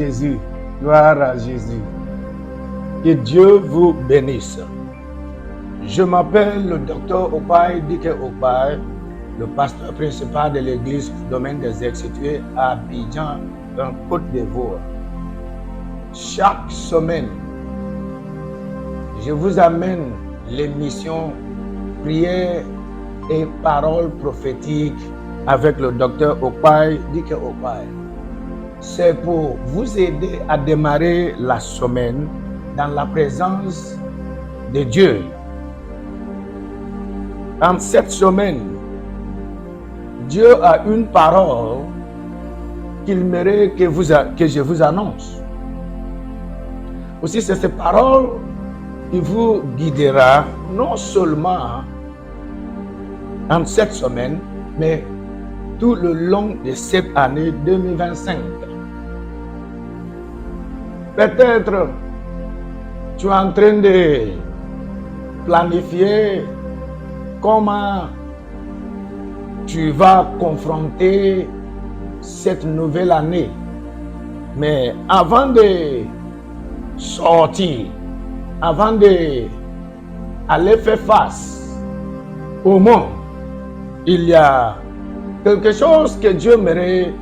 Jésus. Gloire à Jésus. Que Dieu vous bénisse. Je m'appelle le docteur Opaï Dike Opaï, le pasteur principal de l'église du domaine des Aigues situé à Abidjan, en Côte d'Ivoire. Chaque semaine, je vous amène l'émission Prière et paroles prophétiques avec le docteur Opaï Dike Opaï. C'est pour vous aider à démarrer la semaine dans la présence de Dieu. En cette semaine, Dieu a une parole qu'il mérite que je vous annonce. Aussi, c'est cette parole qui vous guidera non seulement en cette semaine, mais tout le long de cette année 2025. Peut-être tu es en train de planifier comment tu vas confronter cette nouvelle année. Mais avant de sortir, avant d'aller faire face au monde, il y a quelque chose que Dieu mérite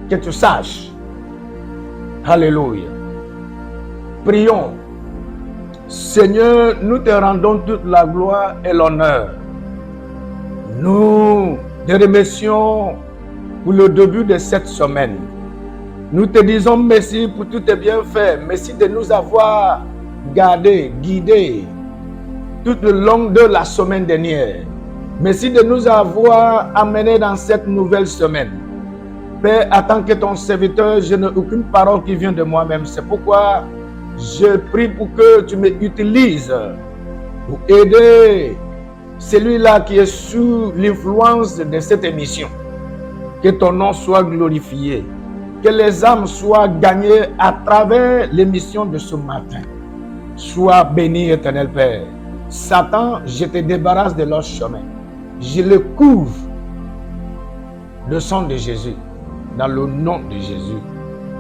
que tu saches. Alléluia. Prions. Seigneur, nous te rendons toute la gloire et l'honneur. Nous te remercions pour le début de cette semaine. Nous te disons merci pour tout tes bienfaits. Merci de nous avoir gardés, guidés tout le long de la semaine dernière. Merci de nous avoir amenés dans cette nouvelle semaine. Père, en tant que ton serviteur, je n'ai aucune parole qui vient de moi-même. C'est pourquoi je prie pour que tu m'utilises pour aider celui-là qui est sous l'influence de cette émission. Que ton nom soit glorifié. Que les âmes soient gagnées à travers l'émission de ce matin. Sois béni, éternel Père. Satan, je te débarrasse de leur chemin. Je le couvre le sang de Jésus. Dans le nom de Jésus.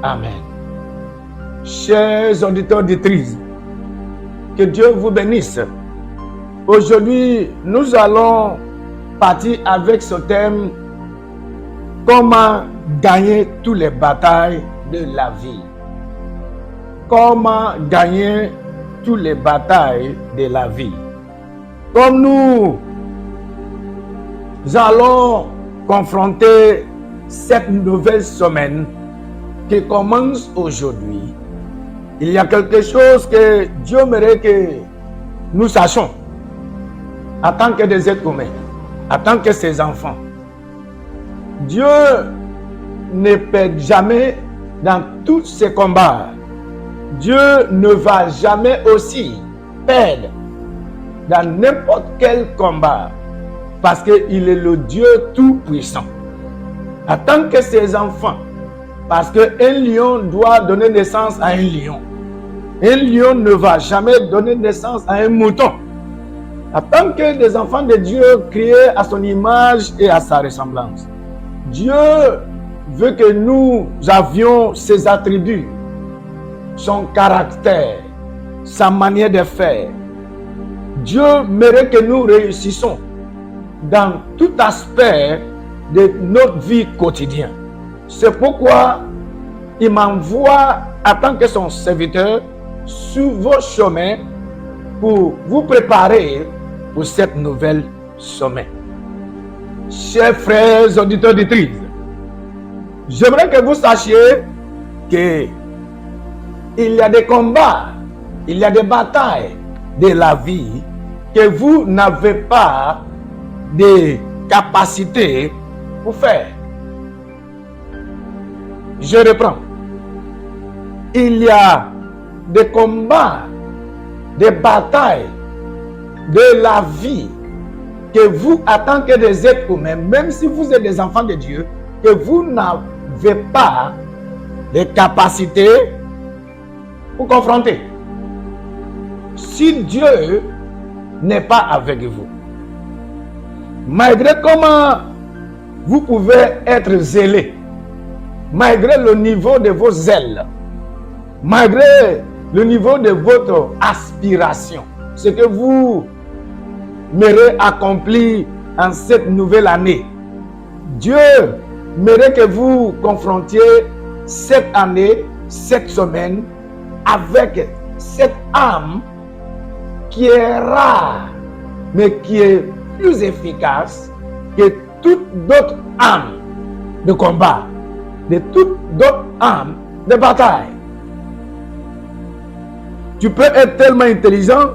Amen. Chers auditeurs, auditrices, que Dieu vous bénisse. Aujourd'hui, nous allons partir avec ce thème: comment gagner toutes les batailles de la vie. Comment gagner toutes les batailles de la vie. Comme nous allons confronter cette nouvelle semaine qui commence aujourd'hui, il y a quelque chose que Dieu mérite que nous sachions en tant que des êtres humains, en tant que ses enfants. Dieu ne perd jamais dans tous ses combats. Dieu ne va jamais aussi perdre dans n'importe quel combat parce qu'il est le Dieu tout-puissant. En tant que ses enfants, parce qu'un lion doit donner naissance à un lion. Un lion ne va jamais donner naissance à un mouton. En tant que des enfants de Dieu créés à son image et à sa ressemblance, Dieu veut que nous avions ses attributs, son caractère, sa manière de faire. Dieu mérite que nous réussissons dans tout aspect de notre vie quotidienne. C'est pourquoi il m'envoie en tant que son serviteur sur vos chemins pour vous préparer pour cette nouvelle semaine. Chers frères auditeurs auditrices, j'aimerais que vous sachiez que il y a des combats, il y a des batailles de la vie que vous n'avez pas de capacité pour faire. Je reprends. Il y a des combats, des batailles de la vie que vous, en tant que des êtres humains, même si vous êtes des enfants de Dieu, que vous n'avez pas de capacité pour confronter. Si Dieu n'est pas avec vous, malgré comment vous pouvez être zélé, malgré le niveau de vos ailes, malgré le niveau de votre aspiration, ce que vous m'aurez accompli en cette nouvelle année. Dieu mérite que vous confrontiez cette année, cette semaine, avec cette âme qui est rare, mais qui est plus efficace que toute d'autres âmes de combat, de toutes d'autres âmes de bataille. Tu peux être tellement intelligent,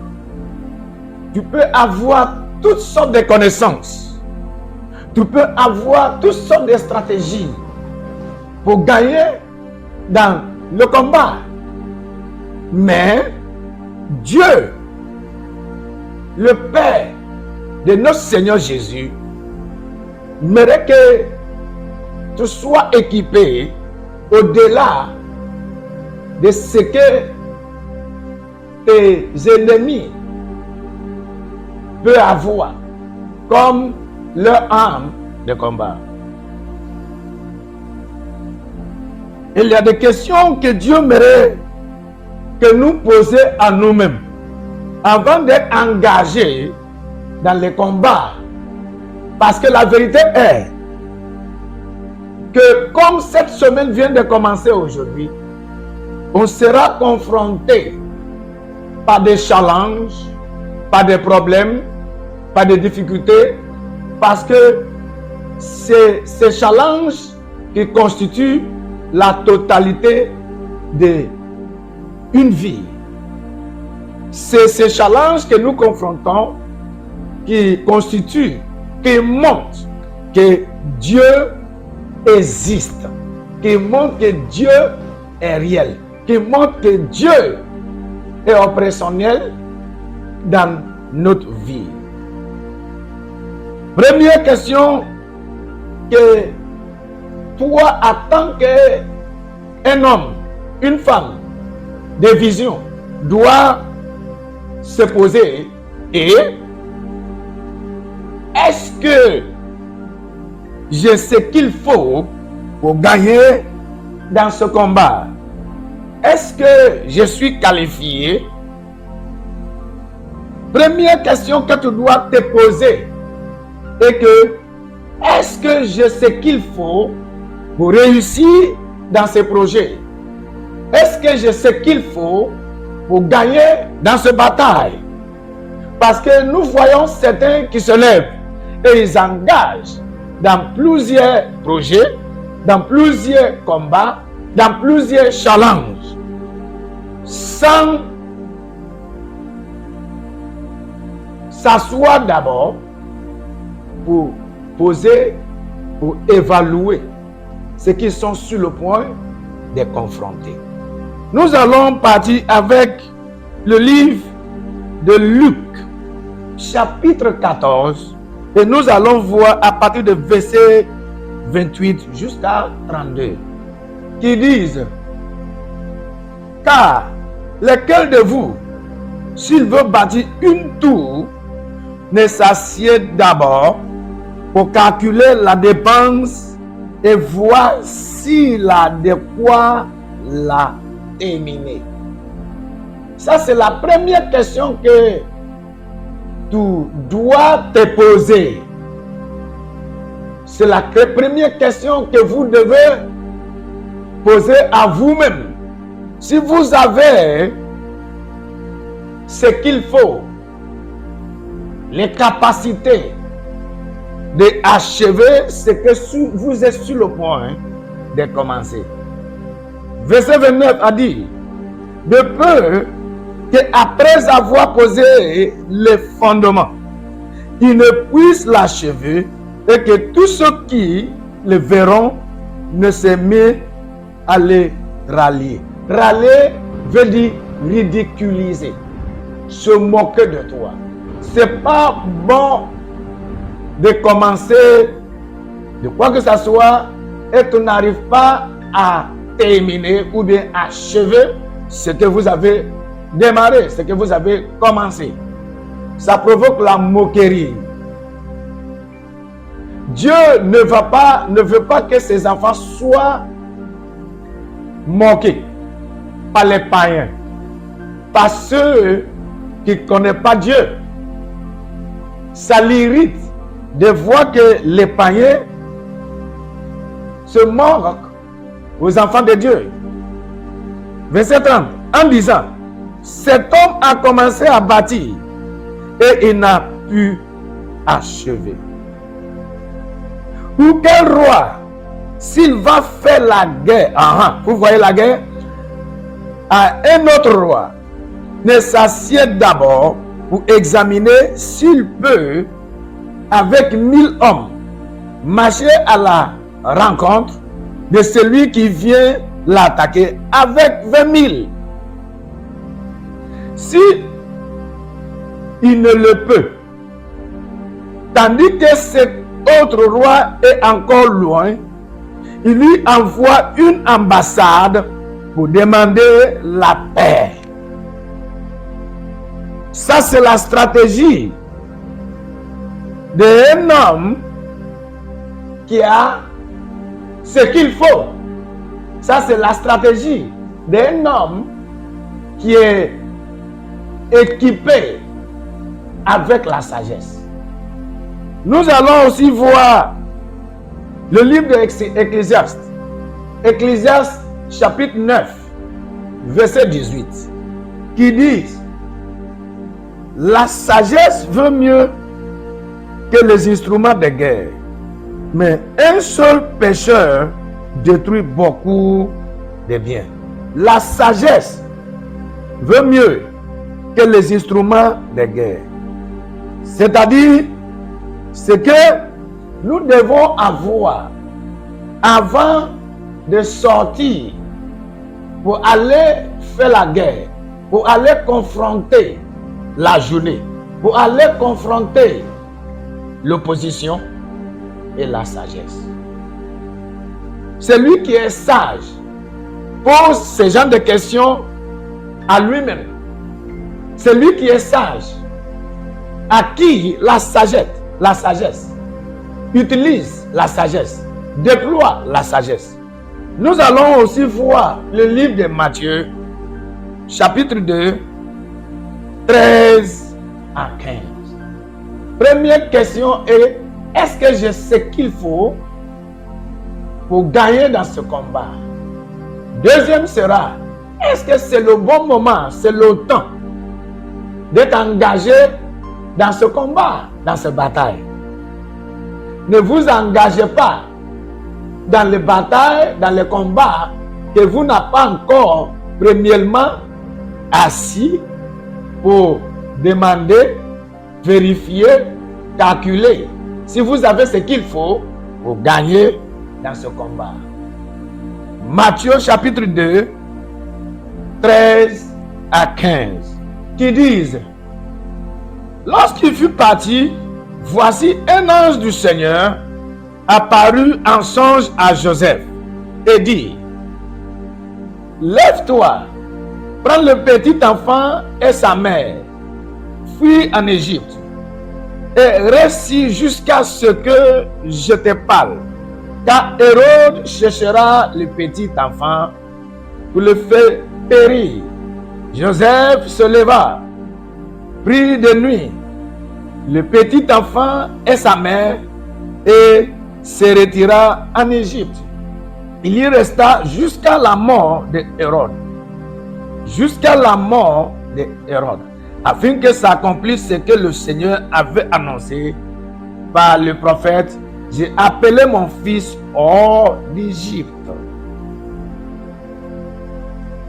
tu peux avoir toutes sortes de connaissances, tu peux avoir toutes sortes de stratégies pour gagner dans le combat. Mais Dieu, le Père de notre Seigneur Jésus, mérite que tu sois équipé au-delà de ce que tes ennemis peuvent avoir comme leur arme de combat. Il y a des questions que Dieu mérite que nous poser à nous-mêmes avant d'être engagés dans les combats. Parce que la vérité est que comme cette semaine vient de commencer aujourd'hui, on sera confronté par des challenges, par des problèmes, par des difficultés, parce que c'est ces challenges qui constituent la totalité d'une vie. C'est ces challenges que nous confrontons qui constituent, qui montrent que Dieu existe, qui montrent que Dieu est réel, qui montrent que Dieu est opérationnel dans notre vie. Première question que toi, en tant qu'un homme, une femme de vision, doit se poser est: est-ce que j'ai ce qu'il faut pour gagner dans ce combat? Est-ce que je suis qualifié? Première question que tu dois te poser est que est-ce que j'ai ce qu'il faut pour réussir dans ce projet? Est-ce que j'ai ce qu'il faut pour gagner dans cette bataille? Parce que nous voyons certains qui se lèvent et ils engagent dans plusieurs projets, dans plusieurs combats, dans plusieurs challenges, sans s'asseoir d'abord pour poser, pour évaluer ce qu'ils sont sur le point de confronter. Nous allons partir avec le livre de Luc, chapitre 14, et nous allons voir à partir de verset 28 jusqu'à 32, qui disent: car lequel de vous, s'il veut bâtir une tour, ne s'assied d'abord pour calculer la dépense et voir s'il a de quoi la terminer. Ça, c'est la première question que tu dois te poser. C'est la première question que vous devez poser à vous-même. Si vous avez ce qu'il faut, les capacités d'achever ce que vous êtes sur le point de commencer. Verset 29 a dit: de peur qu'après avoir posé les fondements, ils ne puissent l'achever et que tous ceux qui le verront ne se mettent à les rallier. Rallier veut dire ridiculiser, se moquer de toi. C'est pas bon de commencer de quoi que ce soit et tu n'arrives pas à terminer ou bien achever ce que vous avez démarré, ce que vous avez commencé. Ça provoque la moquerie. Dieu ne veut pas que ses enfants soient moqués. par les païens, par ceux qui ne connaissent pas Dieu. Ça l'irrite de voir que les païens se moquent aux enfants de Dieu. Verset 30, en disant, cet homme a commencé à bâtir et il n'a pu achever. Ou quel roi, s'il va faire la guerre, vous voyez la guerre, à un autre roi, ne s'assied d'abord pour examiner s'il peut, avec 1000 hommes, marcher à la rencontre de celui qui vient l'attaquer avec 20 000. Si il ne le peut, tandis que cet autre roi est encore loin, il lui envoie une ambassade pour demander la paix. Ça, c'est la stratégie d'un homme qui a ce qu'il faut. Ça, c'est la stratégie d'un homme qui est équipé avec la sagesse. Nous allons aussi voir le livre d'Ecclésiaste. Ecclésiaste chapitre 9, verset 18, qui dit: la sagesse veut mieux que les instruments de guerre, mais un seul pécheur détruit beaucoup de biens. La sagesse veut mieux que les instruments de guerre. C'est-à-dire, ce que nous devons avoir avant de sortir pour aller faire la guerre, pour aller confronter la journée, pour aller confronter l'opposition et la sagesse. Celui qui est sage pose ce genre de questions à lui-même. Celui qui est sage acquit la sagesse, utilise la sagesse, déploie la sagesse. Nous allons aussi voir le livre de Matthieu, chapitre 2, 13 à 15. Première question est: est-ce que je sais ce qu'il faut pour gagner dans ce combat? Deuxième sera: est-ce que c'est le bon moment, c'est le temps d'être engagé dans ce combat, dans cette bataille? Ne vous engagez pas dans les batailles, dans les combats que vous n'avez pas encore premièrement assis pour demander, vérifier, calculer si vous avez ce qu'il faut pour gagner dans ce combat. Matthieu chapitre 2, 13 à 15, qui disent: lorsqu'il fut parti, voici un ange du Seigneur apparut en songe à Joseph et dit: lève-toi, prends le petit enfant et sa mère, fuis en Égypte et reste jusqu'à ce que je te parle, car Hérode cherchera le petit enfant pour le faire périr. Joseph se leva, prit de nuit le petit enfant et sa mère et se retira en Égypte. Il y resta jusqu'à la mort de Hérode. Jusqu'à la mort de Hérode, afin que s'accomplisse ce que le Seigneur avait annoncé par le prophète: j'ai appelé mon fils hors d'Égypte.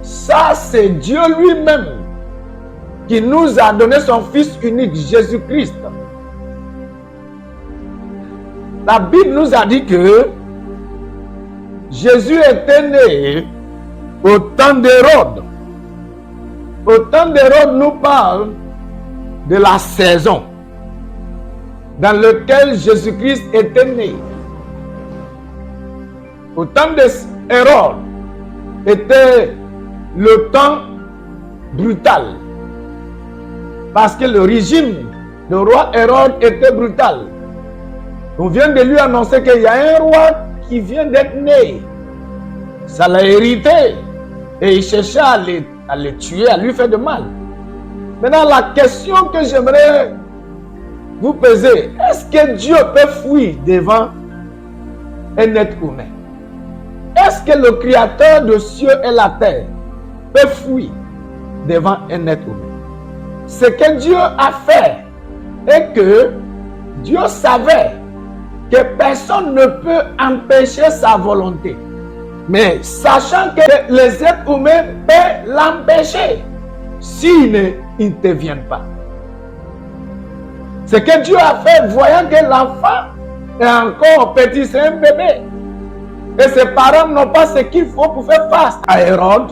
Ça, c'est Dieu lui-même qui nous a donné son Fils unique, Jésus-Christ. La Bible nous a dit que Jésus était né au temps d'Hérode. Au temps d'Hérode nous parle de la saison dans laquelle Jésus-Christ était né. Au temps d'Hérode était le temps brutal. Parce que le régime du roi Hérode était brutal. On vient de lui annoncer qu'il y a un roi qui vient d'être né. Ça l'a hérité. Et il cherchait à les tuer, à lui faire de mal. Maintenant, la question que j'aimerais vous poser, est-ce que Dieu peut fuir devant un être humain? Est-ce que le Créateur de cieux et la terre peut fuir devant un être humain? Ce que Dieu a fait est que Dieu savait que personne ne peut empêcher sa volonté. Mais sachant que les êtres humains peuvent l'empêcher s'ils n'interviennent pas. Ce que Dieu a fait, voyant que l'enfant est encore petit, c'est un bébé. Et ses parents n'ont pas ce qu'il faut pour faire face à Hérode.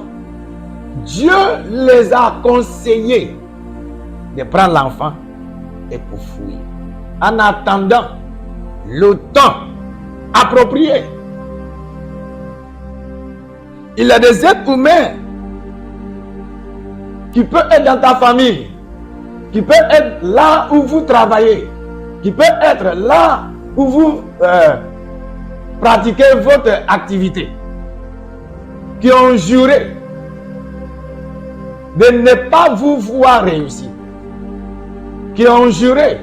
Dieu les a conseillés de prendre l'enfant et pour fuir. En attendant le temps approprié. Il y a des êtres humains qui peuvent être dans ta famille, qui peuvent être là où vous travaillez, qui peuvent être là où vous pratiquez votre activité, qui ont juré de ne pas vous voir réussir, qui ont juré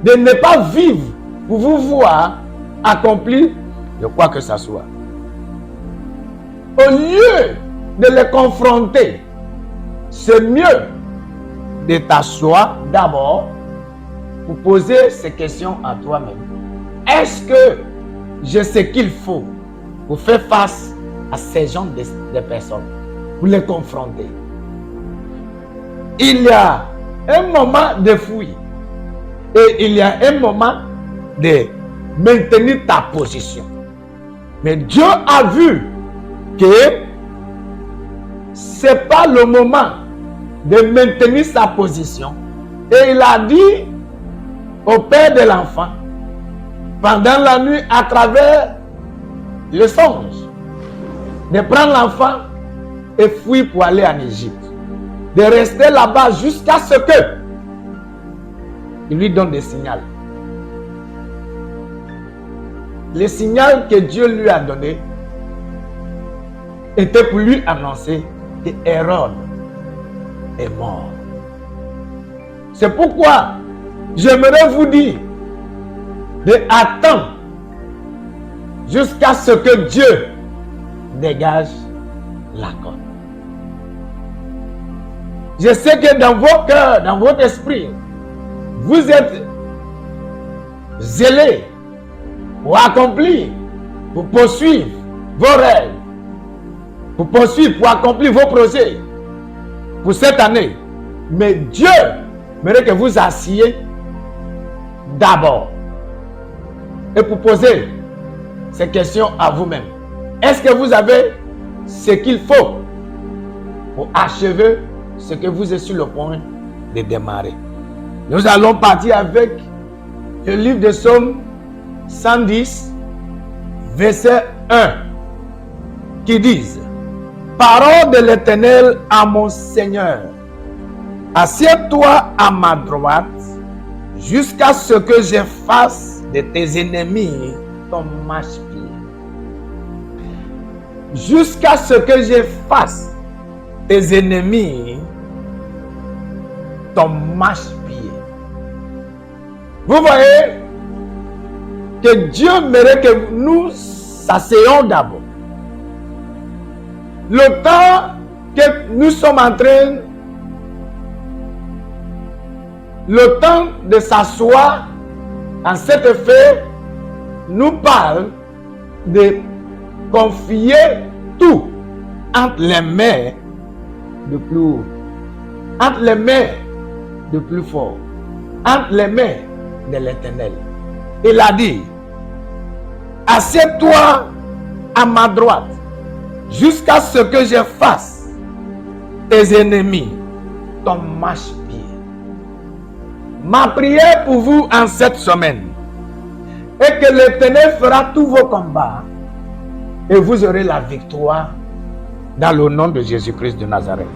de ne pas vivre pour vous voir accomplir de quoi que ce soit. Au lieu de les confronter, c'est mieux de t'asseoir d'abord pour poser ces questions à toi-même. Est-ce que j'ai ce qu'il faut pour faire face à ces gens de personnes, pour les confronter? Il y a un moment de fuir et il y a un moment de maintenir ta position. Mais Dieu a vu que ce n'est pas le moment de maintenir sa position. Et il a dit au père de l'enfant, pendant la nuit, à travers le songe, de prendre l'enfant et fuir pour aller en Égypte. De rester là-bas jusqu'à ce que il lui donne des signaux. Le signal que Dieu lui a donné était pour lui annoncer que Hérode est mort. C'est pourquoi j'aimerais vous dire d'attendre jusqu'à ce que Dieu dégage l'accord. Je sais que dans vos cœurs, dans votre esprit, vous êtes zélés pour accomplir, pour poursuivre vos rêves, pour poursuivre, pour accomplir vos projets pour cette année. Mais Dieu aimerait que vous assiez d'abord et pour poser ces questions à vous-même. Est-ce que vous avez ce qu'il faut pour achever ce que vous êtes sur le point de démarrer? Nous allons partir avec le livre de Psaume 110, verset 1, qui dit: Parole de l'Éternel à mon Seigneur, assieds-toi à ma droite jusqu'à ce que je fasse de tes ennemis ton marchepied. Jusqu'à ce que je fasse tes ennemis ton marchepied. Vous voyez que Dieu mérite que nous s'asseyons d'abord. Le temps que nous sommes en train, le temps de s'asseoir en cet effet, nous parle de confier tout entre les mains de plus haut, entre les mains de plus fort, entre les mains de l'Éternel. Il a dit: assieds-toi à ma droite jusqu'à ce que je fasse tes ennemis ton marchepied. Ma prière pour vous en cette semaine est que l'Éternel fera tous vos combats et vous aurez la victoire dans le nom de Jésus-Christ de Nazareth.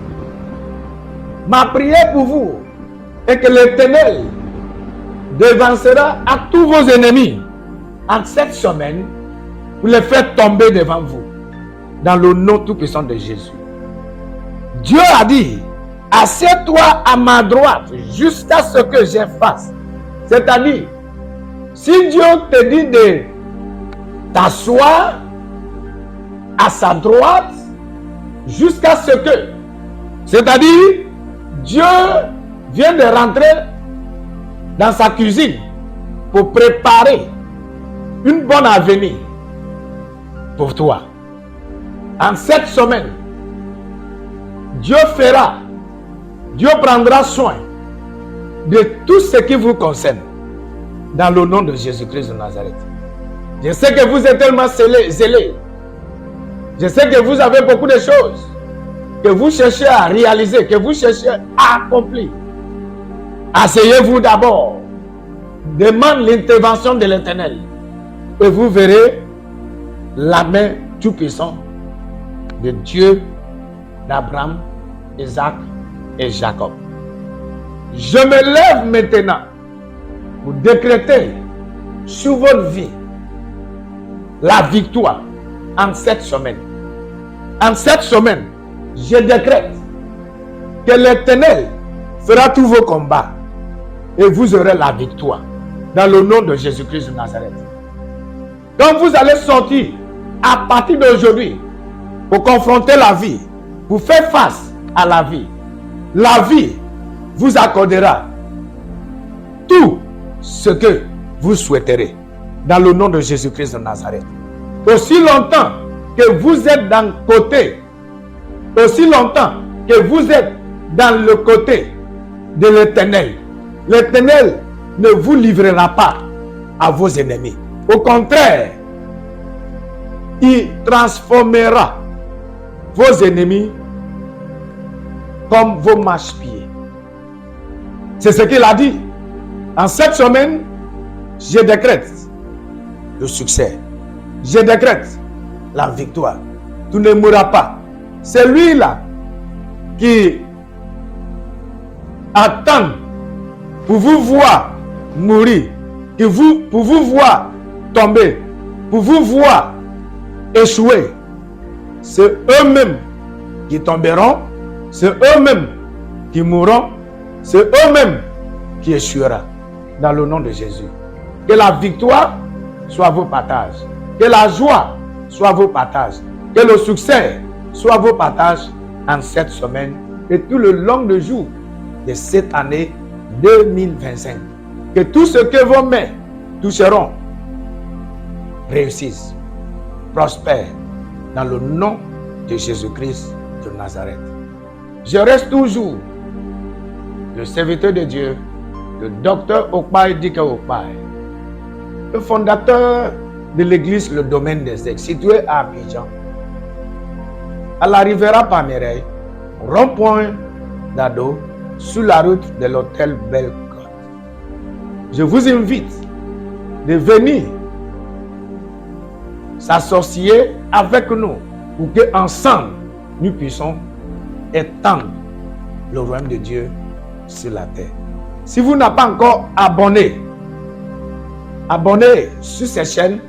Ma prière pour vous est que l'Éternel devancera à tous vos ennemis en cette semaine pour les faire tomber devant vous dans le nom tout puissant de Jésus. Dieu a dit, assieds-toi à ma droite jusqu'à ce que je fasse. C'est-à-dire, si Dieu te dit de t'asseoir à sa droite jusqu'à ce que, c'est-à-dire, Dieu vient de rentrer dans sa cuisine pour préparer une bonne avenir pour toi. En cette semaine, Dieu prendra soin de tout ce qui vous concerne dans le nom de Jésus-Christ de Nazareth. Je sais que vous êtes tellement zélés. Je sais que vous avez beaucoup de choses que vous cherchez à réaliser, que vous cherchez à accomplir. Asseyez-vous d'abord. Demande l'intervention de l'Éternel. Et vous verrez la main tout-puissante de Dieu d'Abraham, Isaac et Jacob. Je me lève maintenant pour décréter sur votre vie la victoire en cette semaine. En cette semaine, je décrète que l'Éternel fera tous vos combats et vous aurez la victoire dans le nom de Jésus-Christ de Nazareth. Quand vous allez sortir à partir d'aujourd'hui pour confronter la vie, pour faire face à la vie vous accordera tout ce que vous souhaiterez dans le nom de Jésus-Christ de Nazareth. Aussi longtemps que vous êtes dans le côté, aussi longtemps que vous êtes dans le côté de l'Éternel, l'Éternel ne vous livrera pas à vos ennemis. Au contraire, il transformera vos ennemis comme vos marchepieds. C'est ce qu'il a dit. En cette semaine, je décrète le succès. Je décrète la victoire. Tu ne mourras pas. C'est lui-là qui attend pour vous voir mourir, pour vous voir tomber, pour vous voir échouer. C'est eux-mêmes qui tomberont, c'est eux-mêmes qui mourront, c'est eux-mêmes qui échoueront dans le nom de Jésus. Que la victoire soit vos partages, que la joie soit vos partages, que le succès soit vos partages en cette semaine et tout le long de jour de cette année 2025. Que tout ce que vos mains toucheront réussisse, prospère dans le nom de Jésus-Christ de Nazareth. Je reste toujours le serviteur de Dieu, le docteur Okpaï Dike Okpaï, le fondateur de l'église Le Domaine des Aigues, situé à Abidjan, à la Riviera Pamereille, rond-point d'Ado, sur la route de l'hôtel Bellecote. Je vous invite de venir s'associer avec nous pour qu'ensemble nous puissions étendre le royaume de Dieu sur la terre. Si vous n'avez pas encore abonné sur cette chaîne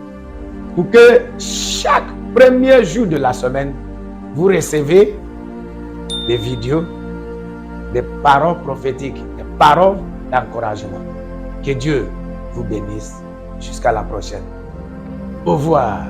pour que chaque premier jour de la semaine, vous recevez des vidéos, des paroles prophétiques, des paroles d'encouragement. Que Dieu vous bénisse. Jusqu'à la prochaine. Au revoir.